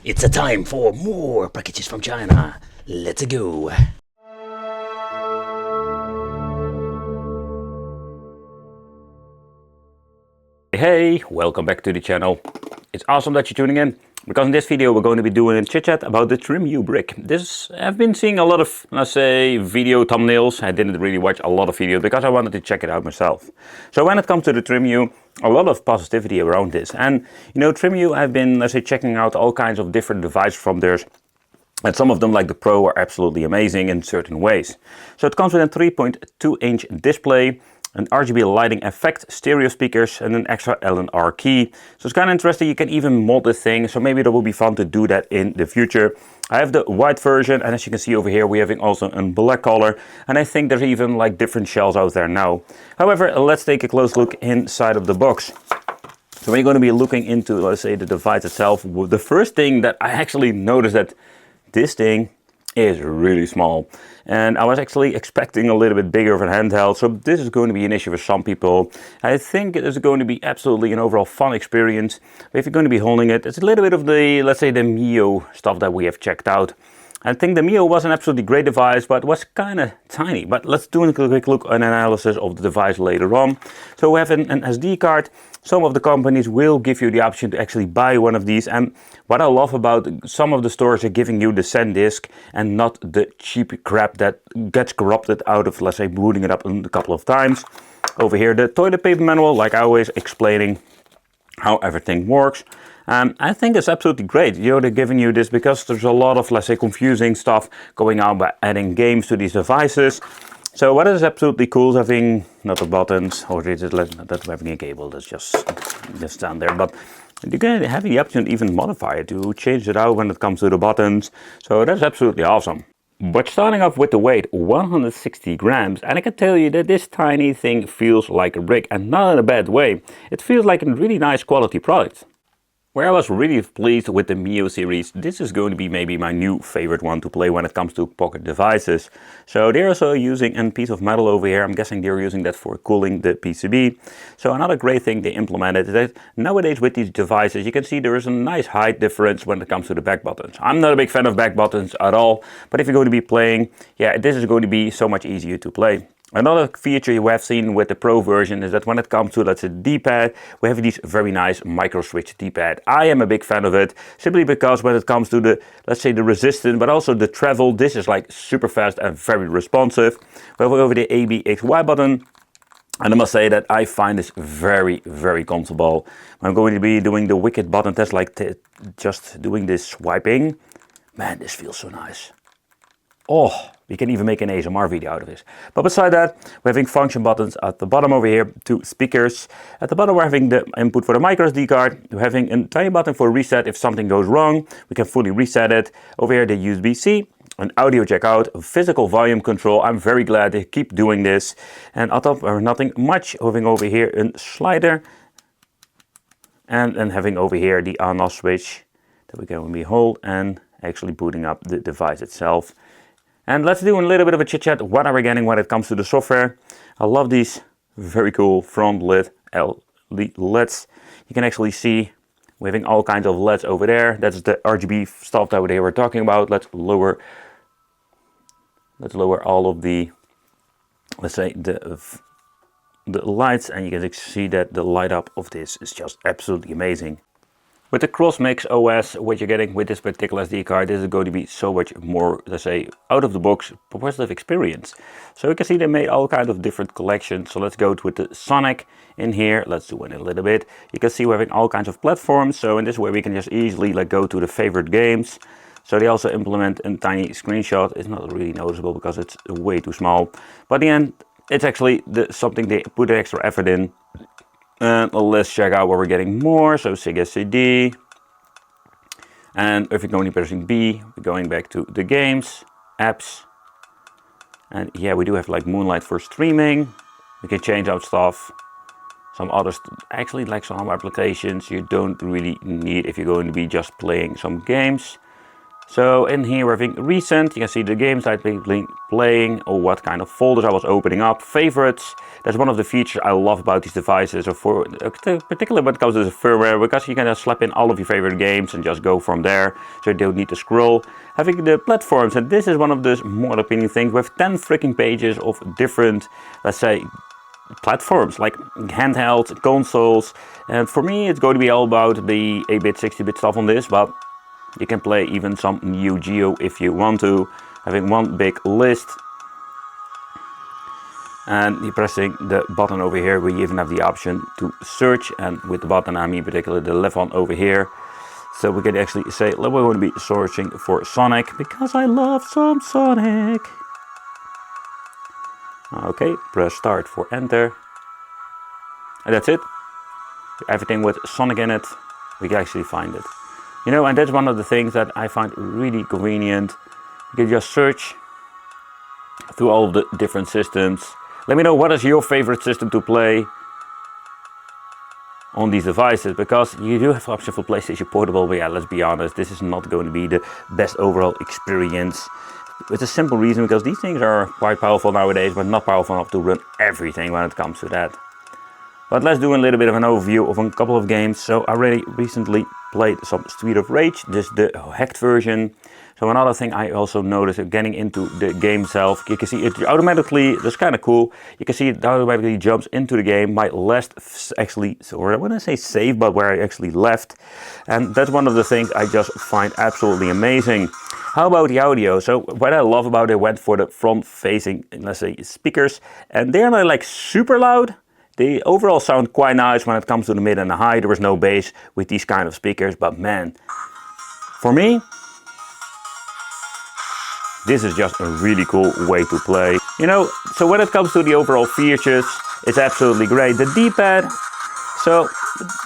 It's a time for more packages from China. Let's go. Hey, welcome back to the channel. It's awesome that you're tuning in, because in this video we're going to be doing a chit chat about the Trimui brick. I've been seeing a lot of, let's say, video thumbnails. I didn't really watch a lot of videos because I wanted to check it out myself. So when it comes to the Trimui, a lot of positivity around this. And you know, Trimui, I've been, let's say, checking out all kinds of different devices from theirs. And some of them, like the Pro, are absolutely amazing in certain ways. So it comes with a 3.2-inch display, an RGB lighting effect, stereo speakers, and an extra L&R key. So it's kind of interesting. You can even mod the thing, so maybe that will be fun to do that in the future. I have the white version, and as you can see over here, we're having also a black color, and I think there's even like different shells out there now. However, let's take a close look inside of the box. So when you're going to be looking into, let's say, the device itself, the first thing that I actually noticed that this thing is really small, and I was actually expecting a little bit bigger of a handheld, so this is going to be an issue for some people. I think it is going to be absolutely an overall fun experience. If you're going to be holding it, it's a little bit of the, let's say, the Mio stuff that we have checked out. I think the Mio was an absolutely great device, but was kind of tiny. But let's do a quick look at an analysis of the device later on. So we have an SD card. Some of the companies will give you the option to actually buy one of these. And what I love about some of the stores are giving you the SanDisk and not the cheap crap that gets corrupted out of, let's say, booting it up a couple of times. Over here, the toilet paper manual, like I always explaining how everything works. I think it's absolutely great. You know, they're giving you this because there's a lot of, let's say, confusing stuff going on by adding games to these devices. So what is absolutely cool is having not the buttons, or is it that having a cable that's just stand there, but you can have the option to even modify it, to change it out when it comes to the buttons. So that's absolutely awesome. But starting off with the weight, 160 grams, and I can tell you that this tiny thing feels like a brick, and not in a bad way. It feels like a really nice quality product. Where I was really pleased with the Mio series, this is going to be maybe my new favorite one to play when it comes to pocket devices. So they're also using a piece of metal over here. I'm guessing they're using that for cooling the PCB. So another great thing they implemented is that nowadays with these devices, you can see there is a nice height difference when it comes to the back buttons. I'm not a big fan of back buttons at all, but if you're going to be playing, yeah, this is going to be so much easier to play. Another feature you have seen with the Pro version is that when it comes to, let's say, D-pad, we have these very nice micro switch D-pad. I am a big fan of it, simply because when it comes to the, let's say, the resistance, but also the travel, this is like super fast and very responsive. We have over the A, B, X, Y button. And I must say that I find this very, very comfortable. I'm going to be doing the wicked button test, like just doing this swiping. Man, this feels so nice. Oh, we can even make an ASMR video out of this. But beside that, we're having function buttons at the bottom over here, 2 speakers. At the bottom we're having the input for the micro SD card. We're having a tiny button for reset if something goes wrong. We can fully reset it. Over here the USB-C, an audio jack out, physical volume control. I'm very glad they keep doing this. And on top we're nothing much, having over here a slider. And then having over here the on-off switch that we can hold and actually booting up the device itself. And let's do a little bit of a chit chat. What are we getting when it comes to the software? I love these very cool front lit LED LEDs. You can actually see we're having all kinds of LEDs over there. That's the RGB stuff that they were talking about. Let's lower all of the, let's say, the lights, and you can see that the light up of this is just absolutely amazing. With the CrossMix OS, what you're getting with this particular SD card, this is going to be so much more, let's say, out of the box positive experience. So you can see they made all kinds of different collections. So let's go with the Sonic in here. Let's zoom in a little bit. You can see we're having all kinds of platforms. So in this way we can just easily like go to the favorite games. So they also implement a tiny screenshot. It's not really noticeable because it's way too small. But in the end, it's actually something they put an extra effort in. And let's check out what we're getting more. So Sega CD. And if you're going to pressing B, we're going back to the games, apps. And yeah, we do have like Moonlight for streaming. We can change out stuff. Some others, actually like some applications you don't really need if you're going to be just playing some games. So in here we're having recent, you can see the games I've been playing or what kind of folders I was opening up, favorites. That's one of the features I love about these devices, or particularly when it comes to the firmware, because you can just slap in all of your favorite games and just go from there, so you don't need to scroll. Having the platforms, and this is one of the more appealing things, we have 10 freaking pages of different, let's say, platforms like handhelds, consoles, and for me it's going to be all about the 8-bit, 60-bit stuff on this, but you can play even some Neo Geo if you want to. Having one big list, and you're pressing the button over here, we even have the option to search, and with the button I mean particularly the left one over here. So we can actually say, we're going to be searching for Sonic, because I love some Sonic. Okay, press start for enter. And that's it. Everything with Sonic in it, we can actually find it. You know, and that's one of the things that I find really convenient. You can just search through all of the different systems. Let me know what is your favorite system to play on these devices, because you do have option for PlayStation Portable, but yeah, let's be honest, this is not going to be the best overall experience. It's a simple reason, because these things are quite powerful nowadays, but not powerful enough to run everything when it comes to that. But let's do a little bit of an overview of a couple of games. So I already recently played some Street of Rage, this is the hacked version. So another thing I also noticed, getting into the game itself, you can see it automatically, that's kind of cool, you can see it automatically jumps into the game. My last actually, or I wouldn't say save, but where I actually left. And that's one of the things I just find absolutely amazing. How about the audio? So what I love about it, I went for the front facing, let's say, speakers, and they're not like super loud. They overall sound quite nice when it comes to the mid and the high. There was no bass with these kind of speakers, but man, for me, this is just a really cool way to play. You know, so when it comes to the overall features, it's absolutely great. The D-pad, so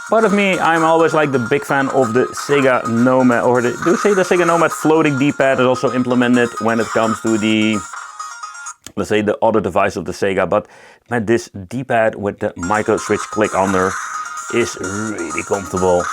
part of me, I'm always like the big fan of the Sega Nomad, or do you say the Sega Nomad floating D-pad is also implemented when it comes to the, let's say, the other device of the Sega, but man, this D-pad with the micro switch click under is really comfortable.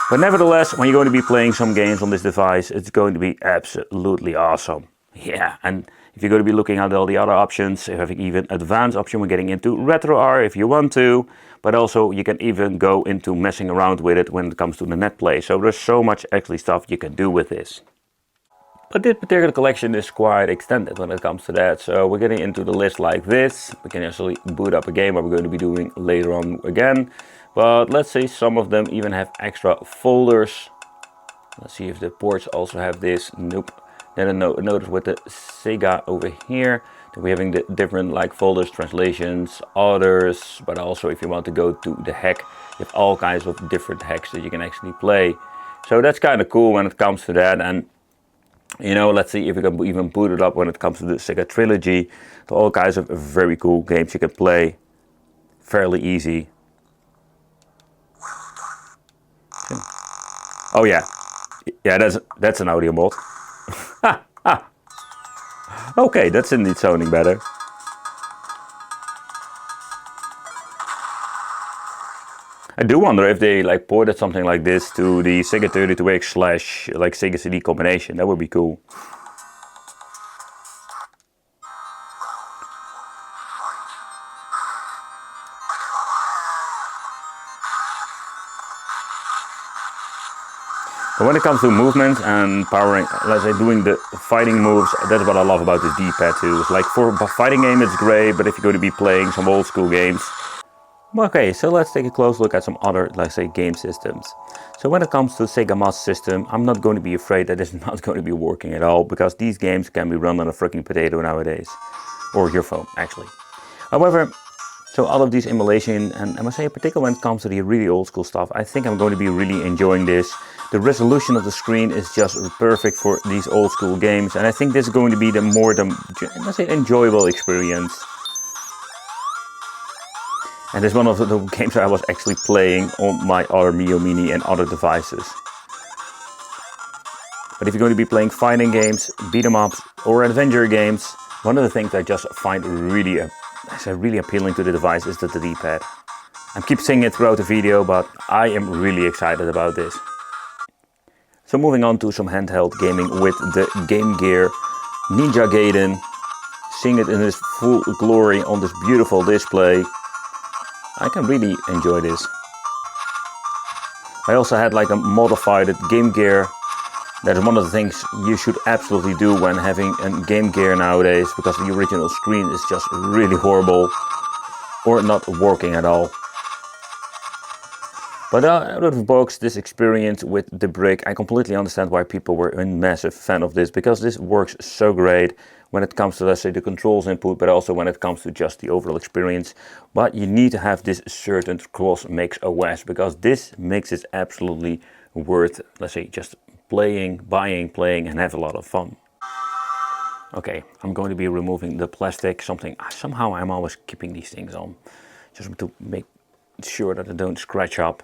But nevertheless, when you're going to be playing some games on this device, it's going to be absolutely awesome. Yeah, and if you're going to be looking at all the other options, you have even advanced option, we're getting into RetroR if you want to, but also you can even go into messing around with it when it comes to the net play. So there's so much actually stuff you can do with this. But this particular collection is quite extended when it comes to that. So we're getting into the list like this. We can actually boot up a game that we're going to be doing later on again. But let's say some of them even have extra folders. Let's see if the ports also have this. Nope. Then I notice with the Sega over here that we're having the different like folders, translations, others. But also if you want to go to the hack, you have all kinds of different hacks that you can actually play. So that's kind of cool when it comes to that. And you know, let's see if we can even boot it up when it comes to the Sega Trilogy. So all kinds of very cool games you can play. Fairly easy. Oh yeah, that's an audio mod. Okay, that's indeed sounding better. I do wonder if they like ported something like this to the Sega 32X / like Sega CD combination. That would be cool. But when it comes to movement and powering, let's say doing the fighting moves, that's what I love about this D-pad too. Like for a fighting game it's great, but if you're going to be playing some old school games. Okay, so let's take a close look at some other, let's say, game systems. So when it comes to Sega Master System, I'm not going to be afraid that it's not going to be working at all, because these games can be run on a freaking potato nowadays. Or your phone, actually. However, so all of these emulation, and I must say, particularly when it comes to the really old school stuff, I think I'm going to be really enjoying this. The resolution of the screen is just perfect for these old school games, and I think this is going to be the more, let's say, enjoyable experience. And this is one of the games I was actually playing on my other Mio Mini and other devices. But if you're going to be playing fighting games, beat 'em ups, or adventure games, one of the things I just find really appealing to the device is the D-pad. I keep saying it throughout the video, but I am really excited about this. So moving on to some handheld gaming with the Game Gear Ninja Gaiden. Seeing it in its full glory on this beautiful display. I can really enjoy this. I also had like a modified Game Gear. That is one of the things you should absolutely do when having a Game Gear nowadays, because the original screen is just really horrible or not working at all. But out of the box, this experience with the brick, I completely understand why people were a massive fan of this, because this works so great when it comes to, let's say, the controls input, but also when it comes to just the overall experience. But you need to have this certain cross-mix OS, because this makes it absolutely worth, let's say, just playing, playing, and have a lot of fun. Okay, I'm going to be removing the plastic, somehow I'm always keeping these things on, just to make sure that they don't scratch up.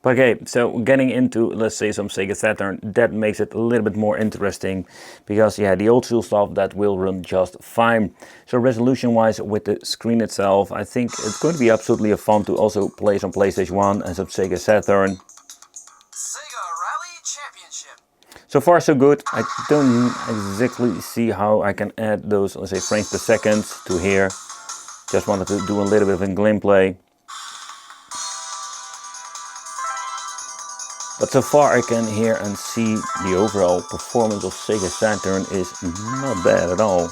But okay, so getting into, let's say, some Sega Saturn, that makes it a little bit more interesting, because yeah, the old school stuff, that will run just fine. So resolution wise, with the screen itself, I think it's going to be absolutely fun to also play some PlayStation 1 and some Sega Saturn. Sega Rally Championship. So far so good. I don't exactly see how I can add those, let's say, frames per second to here. Just wanted to do a little bit of a gameplay. But so far I can hear and see the overall performance of Sega Saturn is not bad at all.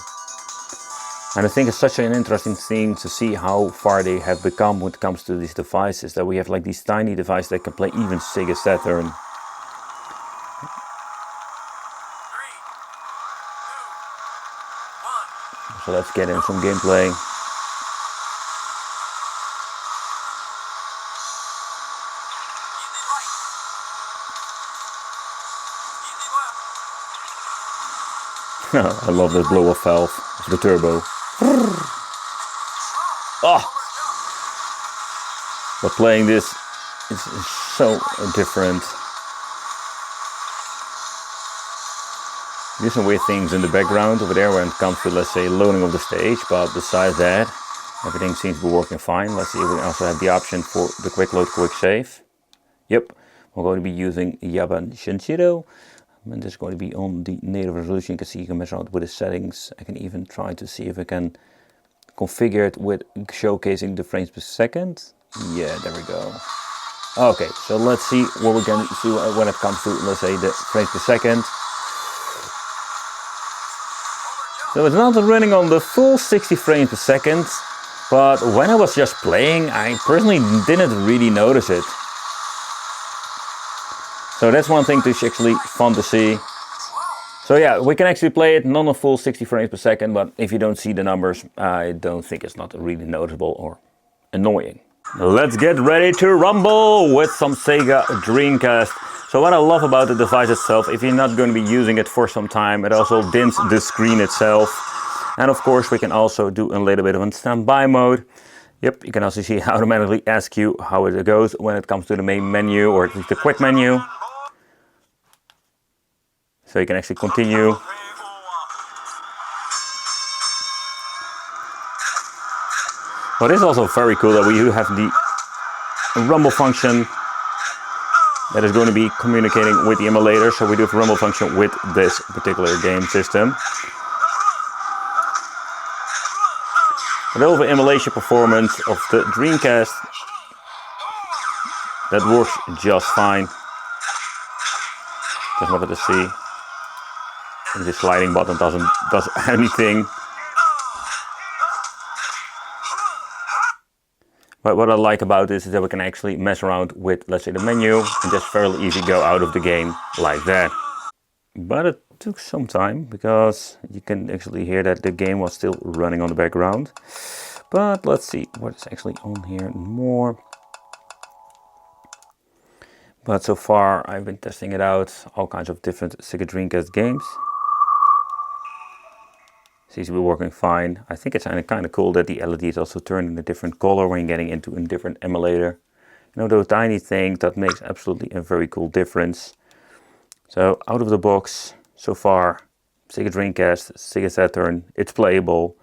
And I think it's such an interesting thing to see how far they have become when it comes to these devices, that we have like these tiny devices that can play even Sega Saturn. 3, 2, 1. So let's get in some gameplay. I love that blow off valve of the turbo. Oh! But playing this is so different. There's some weird things in the background over there when it comes to, let's say, loading of the stage, but besides that, everything seems to be working fine. Let's see if we also have the option for the quick load, quick save. Yep, we're going to be using Yaban Shinshiro. And this is going to be on the native resolution. You can see you can mess around with the settings. I can even try to see if I can configure it with showcasing the frames per second. Yeah, there we go. Okay, so let's see what we can do when it comes to, let's say, the frames per second. So it's not running on the full 60 frames per second, but when I was just playing, I personally didn't really notice it. So that's one thing that's actually fun to see. So yeah, we can actually play it not on full 60 frames per second, but if you don't see the numbers, I don't think it's not really noticeable or annoying. Let's get ready to rumble with some Sega Dreamcast. So what I love about the device itself, if you're not going to be using it for some time, it also dims the screen itself. And of course we can also do a little bit of a standby mode. Yep, you can also see how automatically ask you how it goes when it comes to the main menu, or at least the quick menu. So you can actually continue. But it's also very cool that we have the rumble function that is going to be communicating with the emulator. So we do have a rumble function with this particular game system. But over emulation performance of the Dreamcast, that works just fine. Just wanted to see if the sliding button does anything. But what I like about this is that we can actually mess around with, let's say, the menu and just fairly easy go out of the game like that. But it took some time, because you can actually hear that the game was still running on the background. But let's see what is actually on here more. But so far I've been testing it out, all kinds of different Sega Dreamcast games. Seems to be working fine. I think it's kind of cool that the LEDs also turn in a different color when you're getting into a different emulator. You know, those tiny things, that makes absolutely a very cool difference. So out of the box, so far, Sega Dreamcast, Sega Saturn, it's playable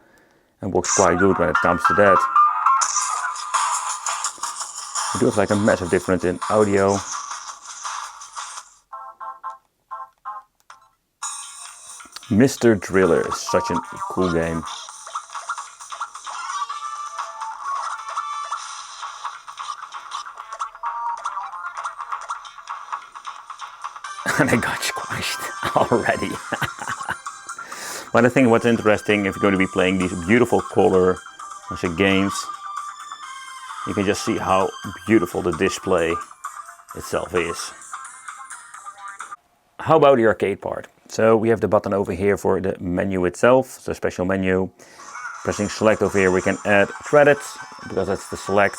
and works quite good when it comes to that. do have like a massive difference in audio. Mr. Driller is such a cool game. And I got squashed already. But I think what's interesting, if you're going to be playing these beautiful color games, you can just see how beautiful the display itself is. How about the arcade part? So we have the button over here for the menu itself, so special menu. Pressing select over here we can add credits, because that's the select.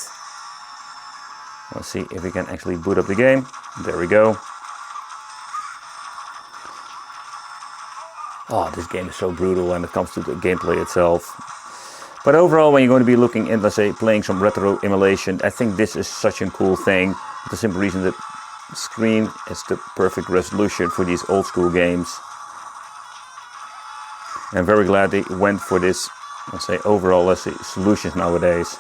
Let's see if we can actually boot up the game. There we go. Oh, this game is so brutal when it comes to the gameplay itself. But overall, when you're going to be looking at, let's say, playing some retro emulation, I think this is such a cool thing. For the simple reason that the screen is the perfect resolution for these old school games. And I'm very glad they went for this, let's say, overall, let's say, solutions nowadays.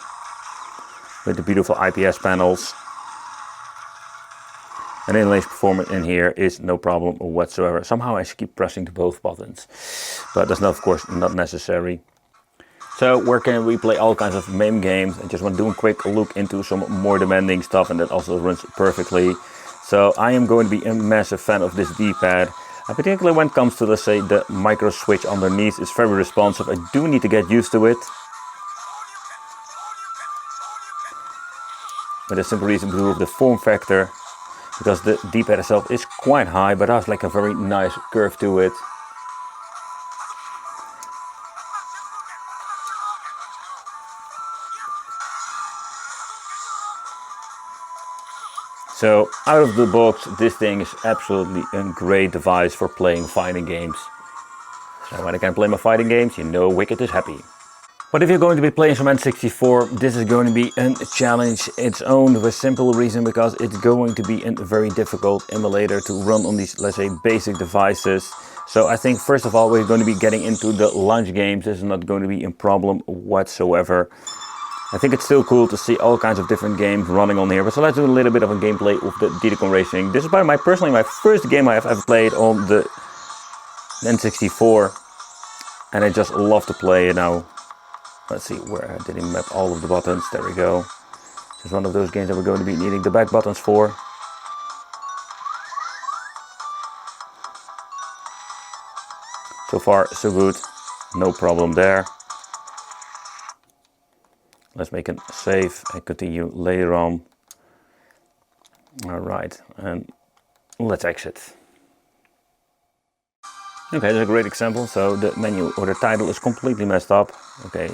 With the beautiful IPS panels. And emulation performance in here is no problem whatsoever. Somehow I should keep pressing to both buttons, but that's not, of course, not necessary. So where can we play all kinds of MAME games? I just want to do a quick look into some more demanding stuff, and that also runs perfectly. So I am going to be a massive fan of this D-pad. Particularly when it comes to, let's say, the micro switch underneath. It's very responsive. I do need to get used to it. For the simple reason of the form factor. Because the D-pad itself is quite high, but has like a very nice curve to it. So out of the box, this thing is absolutely a great device for playing fighting games. So when I can play my fighting games, you know Wicked is happy. But if you're going to be playing some N64, this is going to be a challenge its own, for a simple reason, because it's going to be a very difficult emulator to run on these, let's say, basic devices. So I think first of all we're going to be getting into the launch games. This is not going to be a problem whatsoever. I think it's still cool to see all kinds of different games running on here. But so let's do a little bit of a gameplay of the Diddy Kong Racing. This is personally my first game I have ever played on the N64. And I just love to play it now. Let's see, where did he map all of the buttons? There we go. This is one of those games that we're going to be needing the back buttons for. So far, so good. No problem there. Let's make a save and continue later on. Alright, and let's exit. Okay, that's a great example. So the menu or the title is completely messed up. Okay,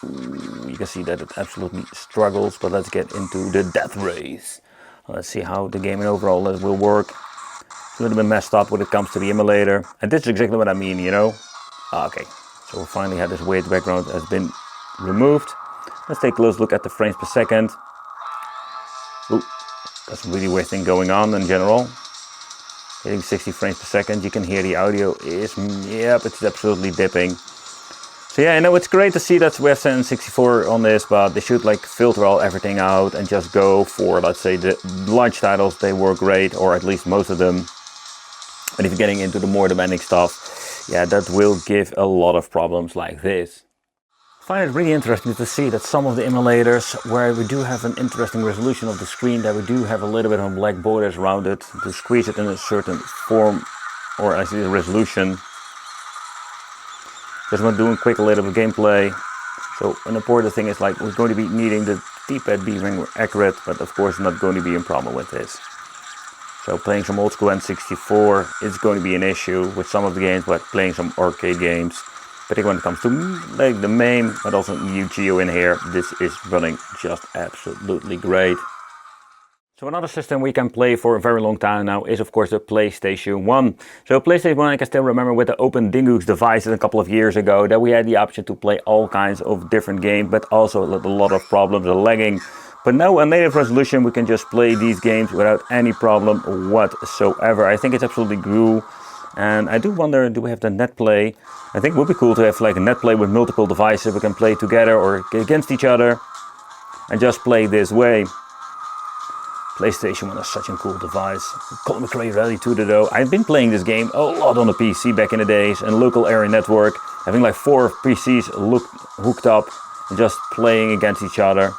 you can see that it absolutely struggles, but let's get into the death race. Let's see how the game overall will work. It's a little bit messed up when it comes to the emulator. And this is exactly what I mean, you know. Okay, so we finally have this weird background has been removed. Let's take a close look at the frames per second. Ooh, that's a really weird thing going on in general. Hitting 60 frames per second, you can hear the audio is, yep, it's absolutely dipping. So yeah, I know it's great to see that we have N64 on this, but they should like filter everything out and just go for, let's say, the launch titles. They work great, or at least most of them. But if you're getting into the more demanding stuff, yeah, that will give a lot of problems like this. I find it really interesting to see that some of the emulators, where we do have an interesting resolution of the screen, that we do have a little bit of black borders around it to squeeze it in a certain form, or actually the resolution. Just want to do a quick little bit of gameplay. So an important thing is like we're going to be needing the D-pad being accurate, but of course not going to be a problem with this. So playing some old school N64 is going to be an issue with some of the games, but playing some arcade games, particularly when it comes to like the MAME, but also UGO in here, this is running just absolutely great. So another system we can play for a very long time now is of course the PlayStation 1. So PlayStation 1, I can still remember with the Open Dingus devices a couple of years ago that we had the option to play all kinds of different games, but also a lot of problems, lagging. But now a native resolution, we can just play these games without any problem whatsoever. I think it's absolutely cool. And I do wonder, do we have the net play? I think it would be cool to have like a net play with multiple devices. We can play together or against each other and just play this way. PlayStation 1 is such a cool device. Colin McRae Rally 2 though. I've been playing this game a lot on the PC back in the days, and local area network, having like 4 PCs hooked up and just playing against each other.